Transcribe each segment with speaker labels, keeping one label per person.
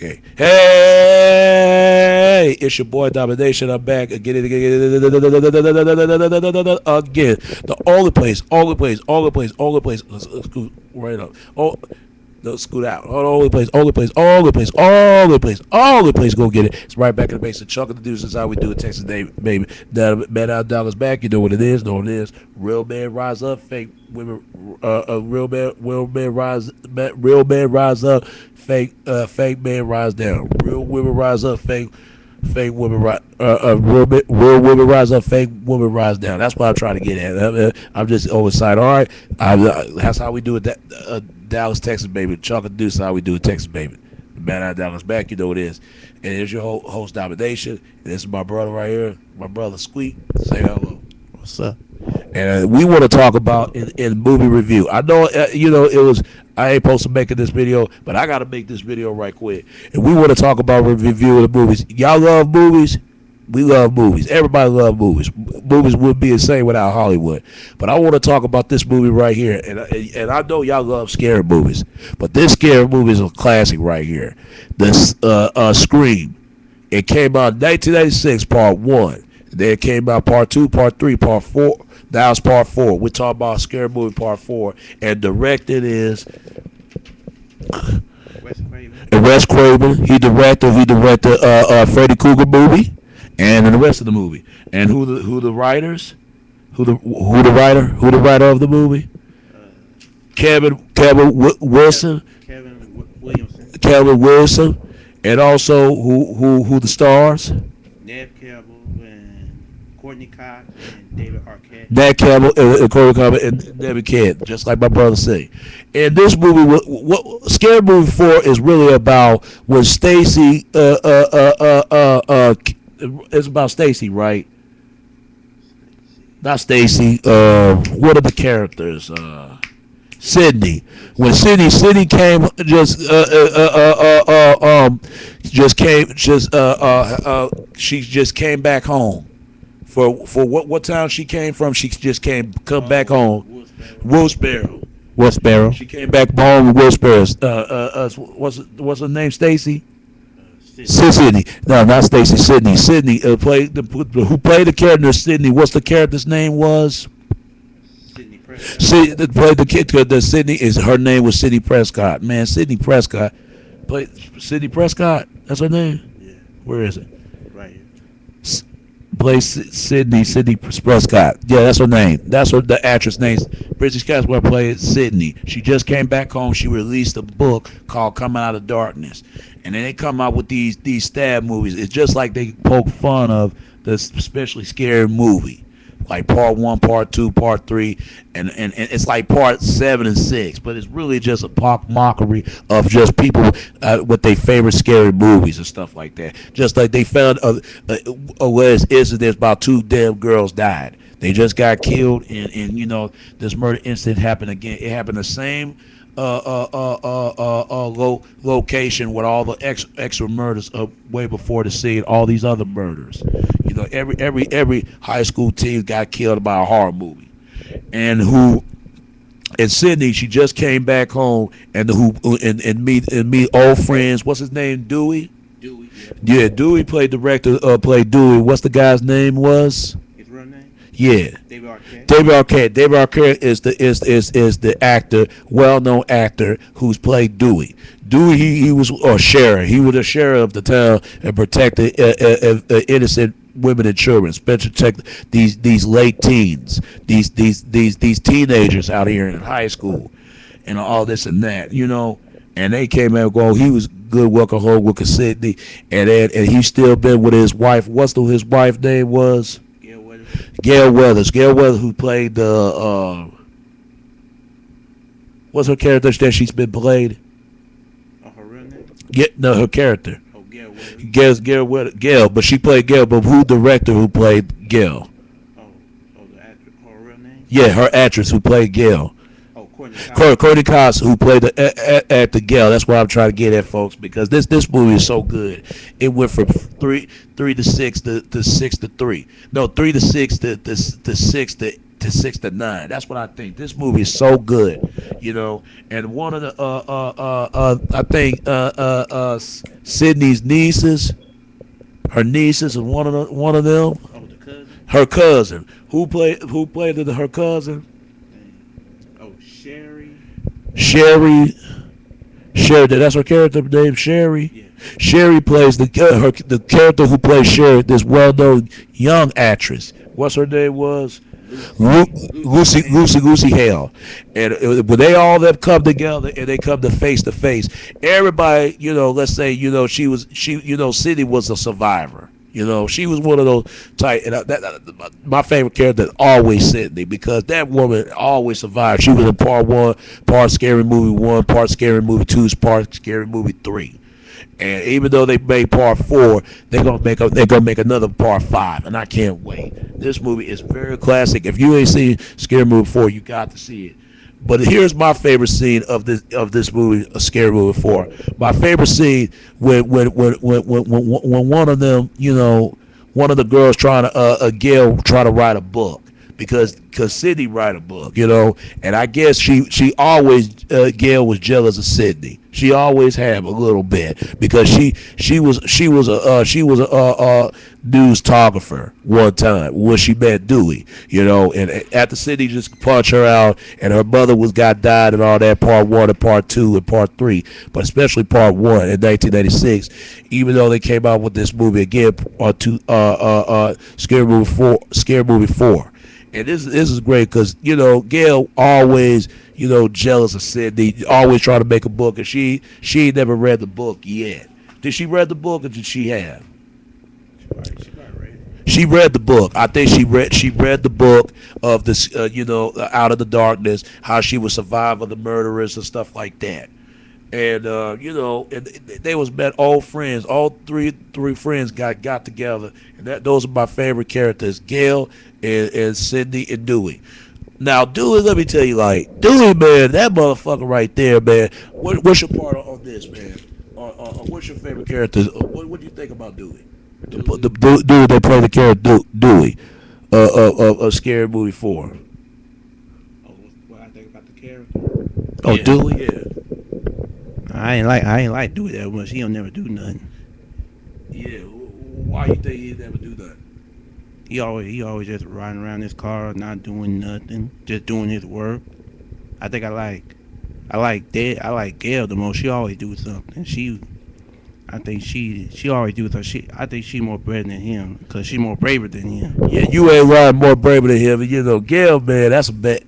Speaker 1: Okay. Hey, it's your boy Domination. I'm back again. The only place. Let's scoot right up. Oh, no, scoot out. Only place. Go get it. It's right back in the base. Chunk of the deuce is how we do it. Texas Day, baby. Man out dollars back. You know what it is. Real man rise up. Fake women. Real man rise up. Fake man rise down. Real women rise up. Fake women rise. Real women rise up. Fake women rise down. That's what I'm trying to get at. I'm just oversight. All right. That's how we do it. Dallas, Texas, baby. Chocolate Deuce, how we do it, Texas, baby. The man out Dallas back, you know what it is. And here's your host, Domination. And this is my brother right here, my brother Squeak. Say hello.
Speaker 2: What's up?
Speaker 1: And we want to talk about in movie review. I know, it was, I ain't supposed to make this video, but I got to make this video right quick. And we want to talk about review of the movies. Y'all love movies? We love movies. Everybody loves movies. Movies wouldn't be the same without Hollywood. But I want to talk about this movie right here. And I know y'all love scary movies. But this scary movie is a classic right here. This Scream. It came out in 1996, part 1. Then it came out part 2, part 3, part 4. Now it's part 4. We're talking about scary movie part 4. And directed is Wes Craven. He directed Freddy Krueger movie. And in the rest of the movie, and who the writers, who the writer of the movie, Kevin Wilson, Kevin Wilson, and also who the stars,
Speaker 2: Neve Campbell and Courtney Cox and David Arquette.
Speaker 1: Neve Campbell and Courtney Cox and David Arquette, just like my brother say. And this movie, what Scary Movie 4 is really about when Stacy it's about Stacy, right? Not Stacy. What are the characters? Sydney. When Sydney came, she just came back home. For what town she came from? She just come back home. Wolfsboro. She came back home with Wolfsboro. What's her name? Stacy. Sydney. No, not Stacy. Sydney. Sydney who played the character Sydney. What's the character's name was?
Speaker 2: Sydney Prescott.
Speaker 1: Played the kid. The Sydney is her name was Sydney Prescott. Man, Sydney Prescott played Sydney Prescott. That's her name.
Speaker 2: Yeah.
Speaker 1: Where is it?
Speaker 2: Right here.
Speaker 1: Plays Sydney Prescott. Yeah, that's her name. That's the actress name. British Caswell played Sydney. She just came back home. She released a book called Coming Out of Darkness. And then they come out with these stab movies. It's just like they poke fun of the especially scary movie. Like part 1, part 2, part 3, and it's like part 7 and 6, but it's really just a mockery of just people with their favorite scary movies and stuff like that. Just like they found a incident about 2 damn girls died. They just got killed, and this murder incident happened again. It happened the same location with all the extra murders way before the scene. All these other murders. Every high school teen got killed by a horror movie, and Sydney, she just came back home, and meet old friends. What's his name? Dewey.
Speaker 2: Dewey.
Speaker 1: Yeah, Dewey played Dewey. What's the guy's name was?
Speaker 2: His real name?
Speaker 1: Yeah.
Speaker 2: David Arquette.
Speaker 1: David Arquette is the actor, well-known actor who's played Dewey. Dewey, he was a sheriff. He was a sheriff of the town and protected innocent women and children, especially protect these late teens, these teenagers out here in high school, and all this and that, And they came out going, he was good working home with Sydney, and he's still been with his wife. What's his wife's name was? Gail Weathers, who played the what's her character that she's been played?
Speaker 2: Her real name?
Speaker 1: No, her character.
Speaker 2: Oh, Gail Weathers.
Speaker 1: Gail, but she played Gail. But who director who played Gail?
Speaker 2: Oh, the actress. Her real name?
Speaker 1: Yeah, her actress who played Gail.
Speaker 2: Oh, Courtney
Speaker 1: Cox, who played the Gail. That's what I'm trying to get at, folks, because this movie is so good. It went from 3 to 6 to 6 to 3. No, 3 to 6 to 6 to to 6 to 9. That's what I think. This movie is so good, And one of the I think Sydney's nieces, her nieces, and one of them,
Speaker 2: Oh, the cousin.
Speaker 1: her cousin, who played her cousin,
Speaker 2: Oh, Sherry.
Speaker 1: Sherry. Sherry, that's her character name, Sherry.
Speaker 2: Yeah.
Speaker 1: Sherry plays the character who plays Sherry, this well-known young actress. What's her name was? Lucy Hale, and when they all them come together and they come to face, everybody, let's say, Sydney was a survivor. She was one of those type, and my favorite character is always Sydney, because that woman always survived. She was in part one, part Scary Movie 1, part Scary Movie 2, part Scary Movie 3. And even though they made part 4, they're gonna make another part 5, and I can't wait. This movie is very classic. If you ain't seen Scary Movie 4, you got to see it. But here's my favorite scene of this movie, a Scary Movie 4. My favorite scene when one of them, one of the girls trying to Gail try to write a book, because Sydney write a book, and I guess she always Gail was jealous of Sydney. She always had a little bit, because she was a newsographer one time when she met Dewey, and after Sydney just punched her out, and her mother died and all that, part 1 and part 2 and part 3, but especially part 1 in 1986. Even though they came out with this movie again, Scary Movie 4. And this is great, because Gail always jealous of Sydney, always trying to make a book, and she ain't never read the book yet. Did she read the book, or did she have?
Speaker 2: She probably read it.
Speaker 1: She read the book. I think she read the book of this, Out of the Darkness, how she would survive of the murderers and stuff like that. And and they was met old friends. All three friends got together, and those are my favorite characters: Gail and Sydney and Dewey. Now, Dewey, let me tell you, Dewey, man, that motherfucker right there, man. What's your part on this, man? What's your favorite character? What do you think about Dewey? Dewey, they play the character Dewey, of Scary Movie 4.
Speaker 2: Oh, what I think about the character?
Speaker 1: Oh,
Speaker 2: Yeah.
Speaker 1: Dewey, yeah.
Speaker 2: I ain't like Dewey that much. He don't never do nothing.
Speaker 1: Yeah, why you think he never do that?
Speaker 2: He always just riding around his car, not doing nothing, just doing his work. I think I like Gail the most. She always do something. I think she always do something. I think she more better than him, because she more braver than him.
Speaker 1: Yeah, you ain't riding more braver than him. Gail, man, that's a bad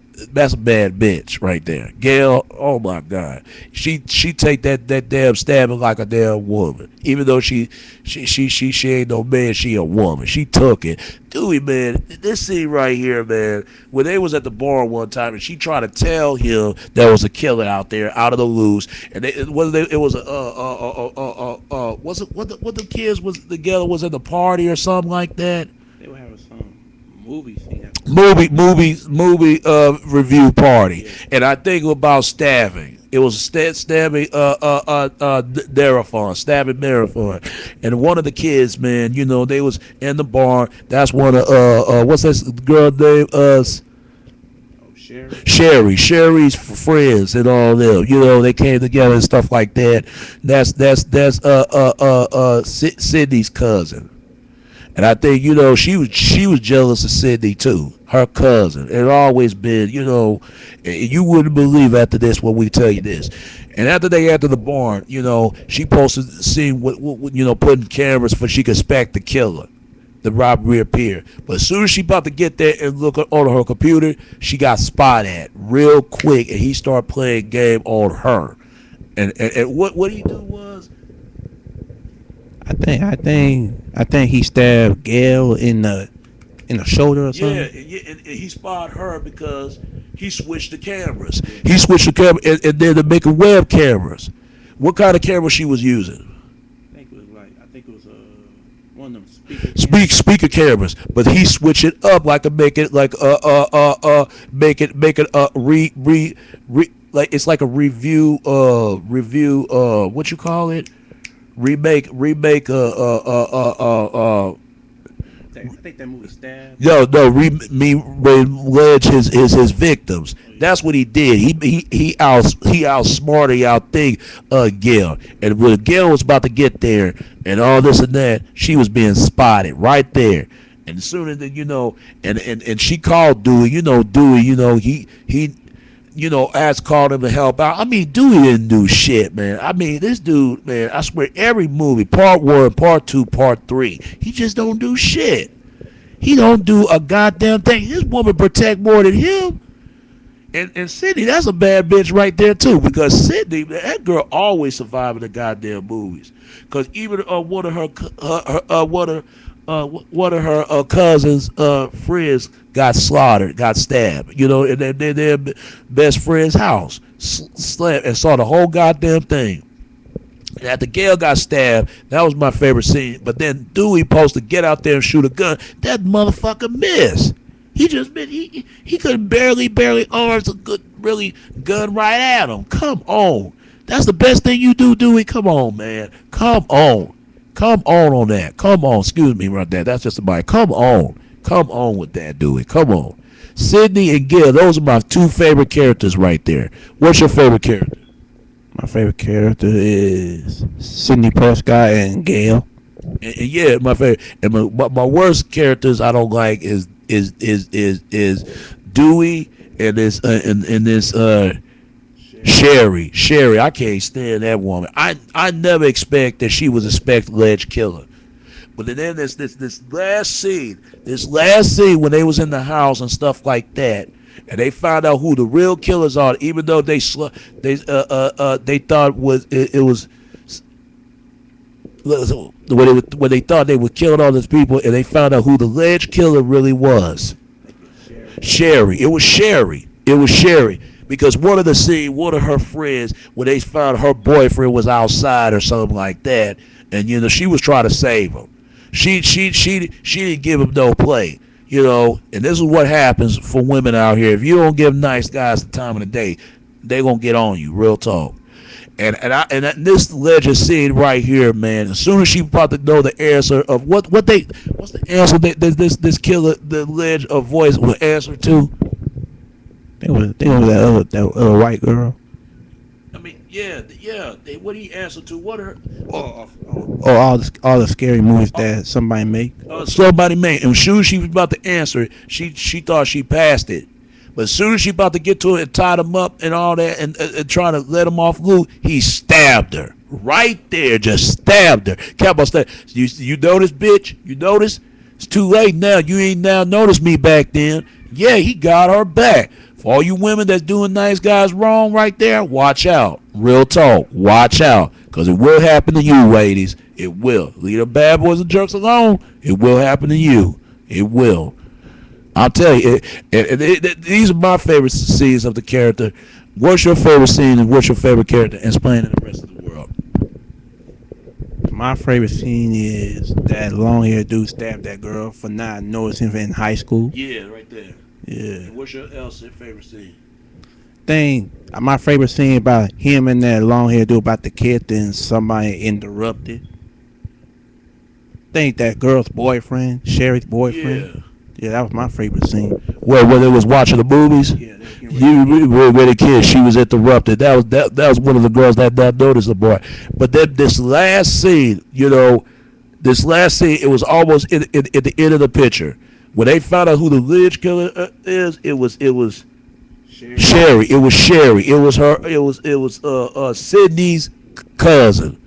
Speaker 1: bitch right there. Gail, oh my God, she take that damn stabbing like a damn woman. Even though she ain't no man, she a woman. She took it. Dewey, man, this scene right here, man, when they was at the bar one time and she tried to tell him there was a killer out there, out of the loose, and it was what the kids was together, was at the party or something like that.
Speaker 2: They were having some movie scene.
Speaker 1: Movie review party,
Speaker 2: Yeah.
Speaker 1: and I think about stabbing. It was stabbing stabbing Marathon, and one of the kids, man, they was in the bar. That's one of what's this girl name?
Speaker 2: Oh, Sherry.
Speaker 1: Sherry's friends and all them. They came together and stuff like that. That's Sydney's cousin. And I think, she was jealous of Sydney too, her cousin. It always been, and you wouldn't believe after this when we tell you this. And after they entered the barn, she posted the scene with putting cameras for she could expect the killer. The robber reappeared. But as soon as she about to get there and look on her computer, she got spotted at real quick, and he started playing game on her. And what he do was,
Speaker 2: I think he stabbed Gail in the shoulder or something.
Speaker 1: yeah, and he spotted her because he switched the cameras. He switched the camera, and then they're making web cameras. What kind of camera she was using?
Speaker 2: I think it was one of them
Speaker 1: Speaker cameras, but he switched it up like make it like like it's like a review what you call it, remake
Speaker 2: I think that movie Stab.
Speaker 1: Me allege his victims. That's what he did. He outsmarted, he outthink Gail. And when Gail was about to get there and all this and that, she was being spotted right there. And as soon as and she called Dewey. Dewey. Called him to help out. I mean, Dewey didn't do shit, man. I mean, this dude, man. I swear, every movie, part 1, part 2, part 3, he just don't do shit. He don't do a goddamn thing. This woman protect more than him. And Sydney, that's a bad bitch right there too. Because Sydney, that girl always surviving the goddamn movies. Because even one of her cousins' friends got slaughtered, got stabbed. In their best friend's house, slept and saw the whole goddamn thing. And after Gail got stabbed, that was my favorite scene. But then Dewey supposed to get out there and shoot a gun. That motherfucker missed. He just been he could barely arms a good really gun right at him. Come on, that's the best thing you do, Dewey. Come on, man. Come on that. Come on. Excuse me, right there. That's just somebody. Come on with that, Dewey. Come on. Sydney and Gail, those are my 2 favorite characters right there. What's your favorite character?
Speaker 2: My favorite character is Sidney Prescott and Gail.
Speaker 1: And yeah, my favorite. And my worst characters I don't like is Dewey and this Sherry. Sherry, I can't stand that woman. I never expect that she was a alleged killer. But then this last scene when they was in the house and stuff like that, and they found out who the real killers are, even though they thought it was when they thought they were killing all these people, and they found out who the alleged killer really was. Sherry. It was Sherry. Because one of her friends, when they found her boyfriend was outside or something like that, and she was trying to save him. She didn't give him no play. And this is what happens for women out here. If you don't give nice guys the time of the day, they gonna get on you. Real talk. And this legend scene right here, man. As soon as she about to know the answer of what's the answer that this killer, the ledge of voice will answer to.
Speaker 2: They was that other white girl.
Speaker 1: I mean, yeah. What he answered to? What her?
Speaker 2: All the scary movies that somebody make.
Speaker 1: Somebody made. And as soon as she was about to answer it, she thought she passed it. But as soon as she about to get to it and tied him up and all that and trying to let him off loose, he stabbed her. Right there, just stabbed her. Kept on stabbing. You notice, bitch? You notice? It's too late now. You ain't now noticed me back then. Yeah, he got her back. For all you women that's doing nice guys wrong right there, watch out. Real talk. Watch out. Because it will happen to you, ladies. It will. Leave the bad boys and jerks alone. It will happen to you. It will. I'll tell you, these are my favorite scenes of the character. What's your favorite scene and what's your favorite character? And explain to the rest of the world.
Speaker 2: My favorite scene is that long-haired dude stabbed that girl for not noticing him in high school.
Speaker 1: Yeah, right there.
Speaker 2: Yeah.
Speaker 1: And what's your favorite scene?
Speaker 2: My favorite scene about him and that long-haired dude about the kid, then somebody interrupted. That girl's boyfriend, Sherry's boyfriend.
Speaker 1: Yeah.
Speaker 2: Yeah, that was my favorite scene.
Speaker 1: Where they was watching the movies?
Speaker 2: Yeah,
Speaker 1: You were with a kid. She was interrupted. That was one of the girls that noticed the boy. But then this last scene, it was almost at the end of the picture. When they found out who the alleged killer is, it was Sherry. It was Sherry. It was her. It was Sydney's cousin.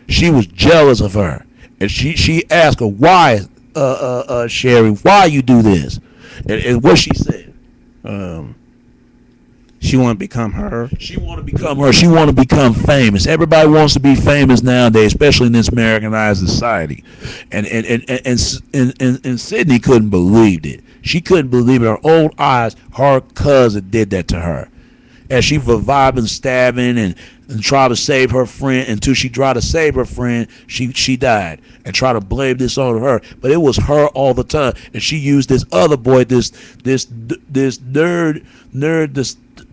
Speaker 1: She was jealous of her, and she asked her why. Sherry, why you do this? And what she said?
Speaker 2: She want to become her.
Speaker 1: She want to become her. She want to become famous. Everybody wants to be famous nowadays, especially in this Americanized society. And Sydney couldn't believe it. She couldn't believe it. Her own eyes. Her cousin did that to her. As she survived and stabbing and tried to save her friend, until she tried to save her friend, she died, and try to blame this on her. But it was her all the time, and she used this other boy, this nerd,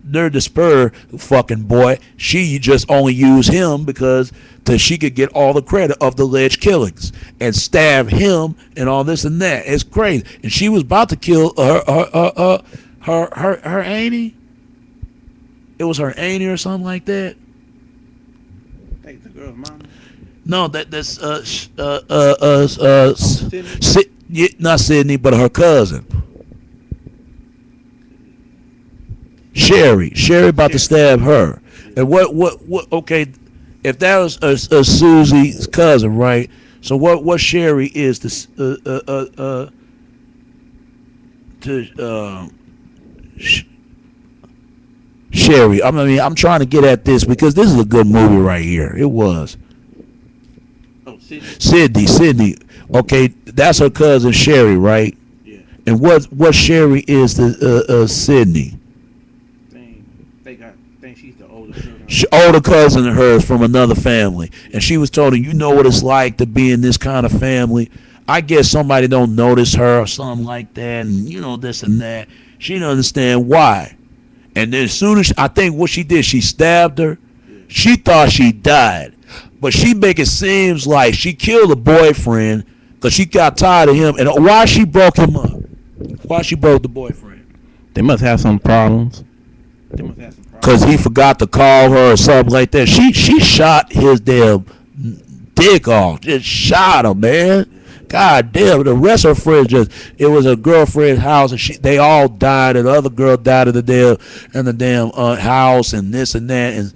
Speaker 1: the spur fucking boy. She just only used him because she could get all the credit of the alleged killings and stab him and all this and that. It's crazy. And she was about to kill her auntie. It was her auntie or something like that.
Speaker 2: Hey, the girl's mama.
Speaker 1: No, that's
Speaker 2: Sydney?
Speaker 1: not Sydney, but her cousin. Sherry about to stab her. And what okay, if that was Susie's cousin, right? So what Sherry is Sherry. I'm trying to get at this because this is a good movie right here. It was.
Speaker 2: Oh, Sydney.
Speaker 1: Sydney. Okay, that's her cousin Sherry, right?
Speaker 2: Yeah.
Speaker 1: And what Sherry is to Sydney?
Speaker 2: Think she's the older cousin.
Speaker 1: Older cousin of hers from another family, and she was told her, you know what it's like to be in this kind of family. I guess somebody don't notice her or something like that, and this and that. She didn't understand why. And then as soon as I think what she did, she stabbed her. She thought she died, but she make it seems like she killed the boyfriend because she got tired of him. And why she broke him up? Why she broke the boyfriend?
Speaker 2: They must have some problems.
Speaker 1: Because he forgot to call her or something like that. She shot his damn dick off. Just shot him, man. God damn. The rest of her friends it was a girlfriend's house, and they all died, and the other girl died in the damn house, and this and that,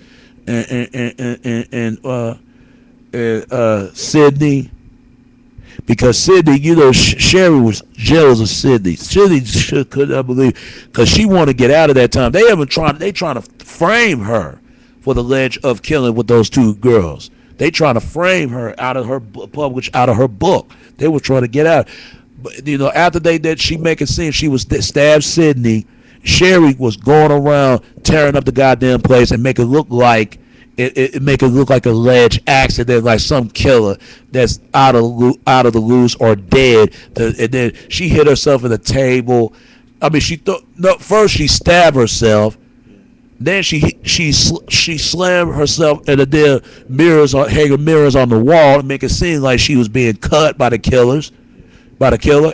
Speaker 1: and Sydney. Because Sydney, Sherry was jealous of Sydney. Sydney could not believe, because she wanted to get out of that time. They trying to frame her for the alleged of killing with those two girls. They trying to frame her out of her book. They were trying to get out. But after they did, she make it seem she was stabbed Sydney. Sherry was going around tearing up the goddamn place and make it look like. It make it look like an alleged accident, like some killer that's out of the loose or dead. And then she hit herself in the table. I mean, first she stabbed herself. Then she slammed herself in the damn hanging mirrors on the wall and make it seem like she was being cut by the killer.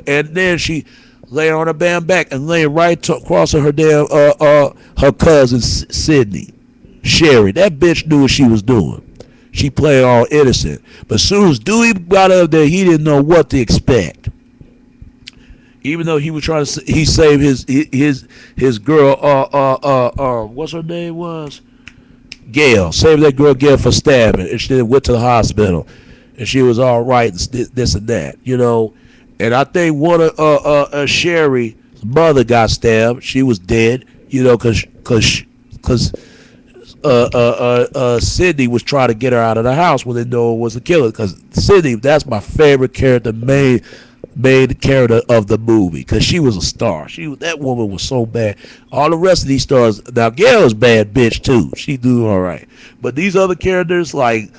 Speaker 1: And then she lay on her damn back and lay right across her damn her cousin Sydney. Sherry, that bitch knew what she was doing. She played all innocent. But as soon as Dewey got up there, he didn't know what to expect. Even though he was trying to, he saved his girl. What's her name was? Gail. Saved that girl Gail for stabbing, and she then went to the hospital, and she was all right. And this and that, And I think one of Sherry's mother got stabbed. She was dead, because Sydney was trying to get her out of the house when they know it was a killer. Because Sydney, that's my favorite character, main character of the movie, because she was a star. That woman was so bad. All the rest of these stars, now Gail's bad bitch too. She do all right, but these other characters like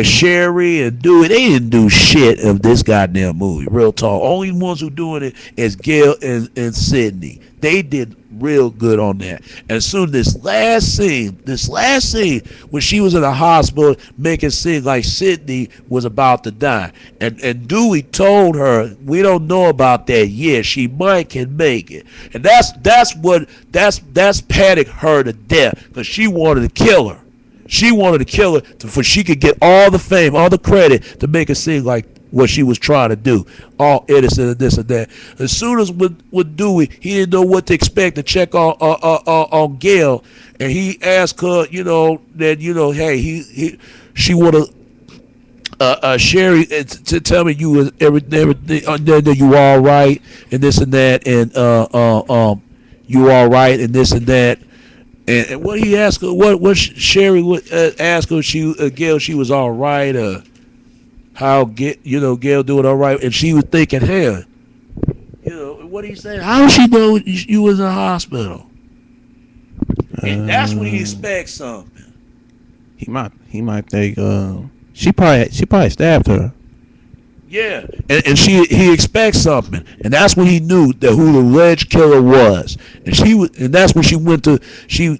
Speaker 1: Sherry and Dewey, they didn't do shit of this goddamn movie. Real talk. Only ones who doing it is Gail and Sydney. They did real good on that. And soon this last scene when she was in the hospital, making it seem like Sydney was about to die, and Dewey told her, we don't know about that yet, she might can make it. And that's panicked her to death, because she wanted to kill her. She wanted to kill her for she could get all the fame, all the credit, to make it seem like what she was trying to do, all innocent and this and that. As soon as with Dewey, he didn't know what to expect, to check on Gail, and he asked her, that hey, she wanted Sherry to tell me you was everything that you all right and this and that, and you all right and this and that. And what he asked her, what Sherry would ask her, Gail, she was all right, how Gail doing all right, and she was thinking, hell, what he said, how she know you was in the hospital? And that's when he expects something.
Speaker 2: He might think she probably stabbed her.
Speaker 1: Yeah, and he expects something, and that's when he knew that who the alleged killer was, and that's when she went to she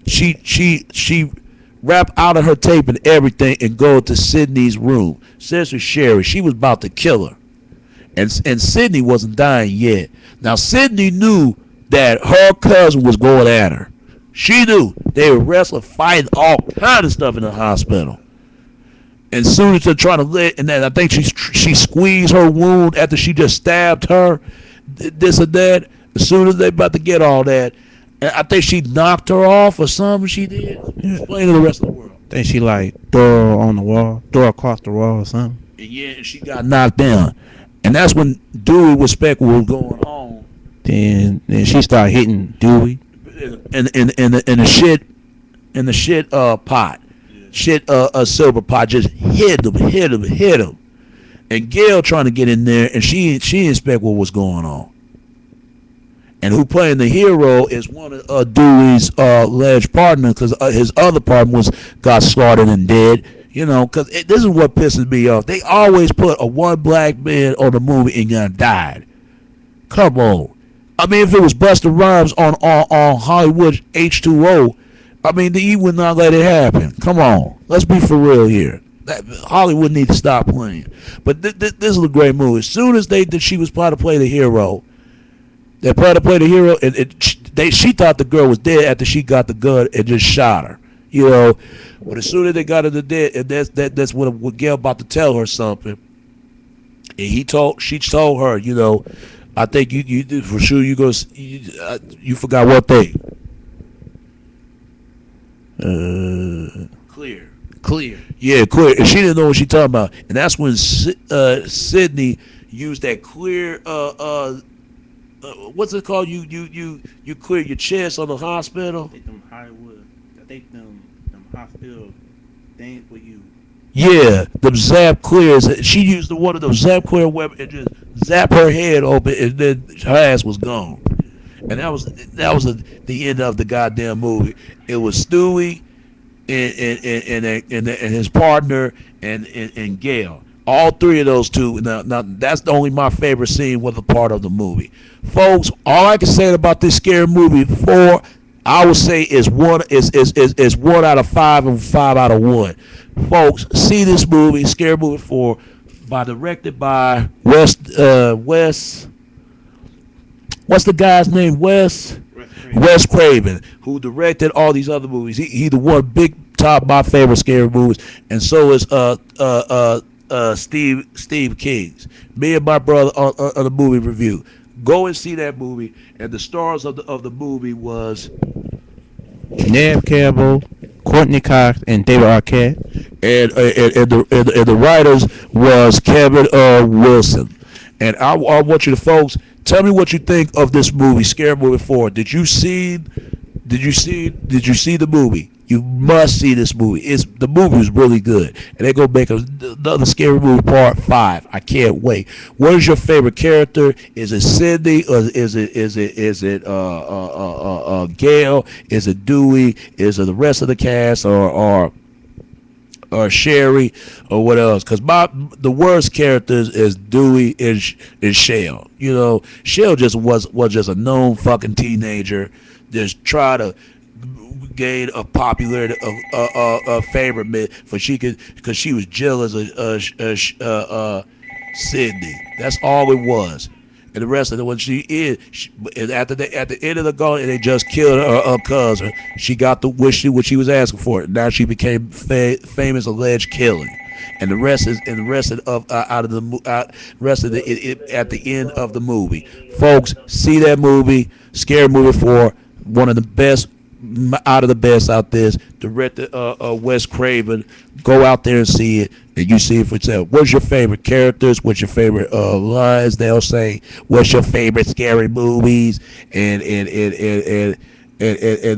Speaker 1: rap out of her tape and everything and go to Sydney's room. Sister Sherry, she was about to kill her, and Sydney wasn't dying yet. Now Sydney knew that her cousin was going at her. She knew they were wrestling, fighting, all kind of stuff in the hospital. And soon as they're trying to let, and then I think she squeezed her wound after she just stabbed her, this or that. As soon as they about to get all that, I think she knocked her off or something. She did. Explain to the rest of the world.
Speaker 2: Then she like door on the wall, door across the wall or something.
Speaker 1: And yeah, and she got knocked down, and that's when Dewey with Speck was going on.
Speaker 2: Then she started hitting Dewey.
Speaker 1: In the shit pot. Shit, a silver pot just hit him. And Gail trying to get in there, and she inspect what was going on. And who playing the hero is one of Dewey's alleged partner, because his other partner got slaughtered and dead. You know, because this is what pisses me off. They always put a one black man on the movie and got died. Come on. I mean, if it was Busta Rhymes on Hollywood H2O, I mean, he would not let it happen. Come on. Let's be for real here. Hollywood need to stop playing. But this is a great movie. As soon as she was trying to play the hero, they tried to play the hero, and she thought the girl was dead after she got the gun and just shot her. You know, but as soon as they got her to dead, and that's what Gail about to tell her something. And she told her, you know, I think you for sure you forgot what thing. Clear. Yeah, clear. And she didn't know what she talking about. And that's when Sydney used that clear. What's it called? You clear your chest on the hospital.
Speaker 2: Them Hollywood. I think them hospital things where you. Yeah,
Speaker 1: the zap clears. She used one of those zap clear weapons and just zap her head open, and then her ass was gone. And that was the end of the goddamn movie. It was Stewie and his partner and Gail. All three of those two. Now that's only my favorite scene was a part of the movie. Folks, all I can say about this scary movie 4, I would say is one out of 5 and 5 out of 1. Folks, see this movie, Scary Movie 4, directed by Wes. What's the guy's name? Wes Craven, who directed all these other movies. He the one big top my favorite scary movies, and so is Steve King's. Me and my brother on the movie review. Go and see that movie. And the stars of the movie was
Speaker 2: Neve Campbell, Courtney Cox, and David Arquette.
Speaker 1: And the writers was Kevin Wilson. And I want you to, folks, tell me what you think of this movie, Scary Movie 4. Did you see the movie? You must see this movie. The movie is really good, and they're gonna make another Scary Movie Part 5. I can't wait. What is your favorite character? Is it Sydney, or is it Gail? Is it Dewey? Is it the rest of the cast, or Sherry, or what else? Because the worst characters is Dewey and Shell. You know, Shell just was just a known fucking teenager, just try to gain a popularity, a favorite for because she was jealous of Sydney. That's all it was. And the rest of it, when at the end of the gauntlet, they just killed her cousin. She got what she was asking for. Now she became famous alleged killing. And the rest is at the end of the movie. Folks, see that movie, Scary Movie 4, one of the best out of the best out there. Director Wes Craven. Go out there and see it, and you see it for yourself. What's your favorite characters? What's your favorite lines? They'll say, "What's your favorite scary movies?" and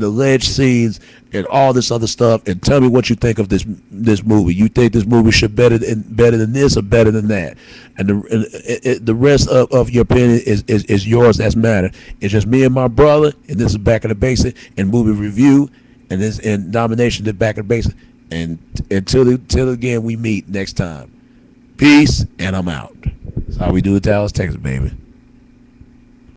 Speaker 1: alleged scenes and all this other stuff. And tell me what you think of this movie. You think this movie should better than this or better than that? And the rest of your opinion is yours. That's matter. It's just me and my brother, and this is Back in the Basement and movie review, and this and nomination to Back in the Basement. And until again we meet next time. Peace, and I'm out. That's how we do it, Dallas, Texas, baby.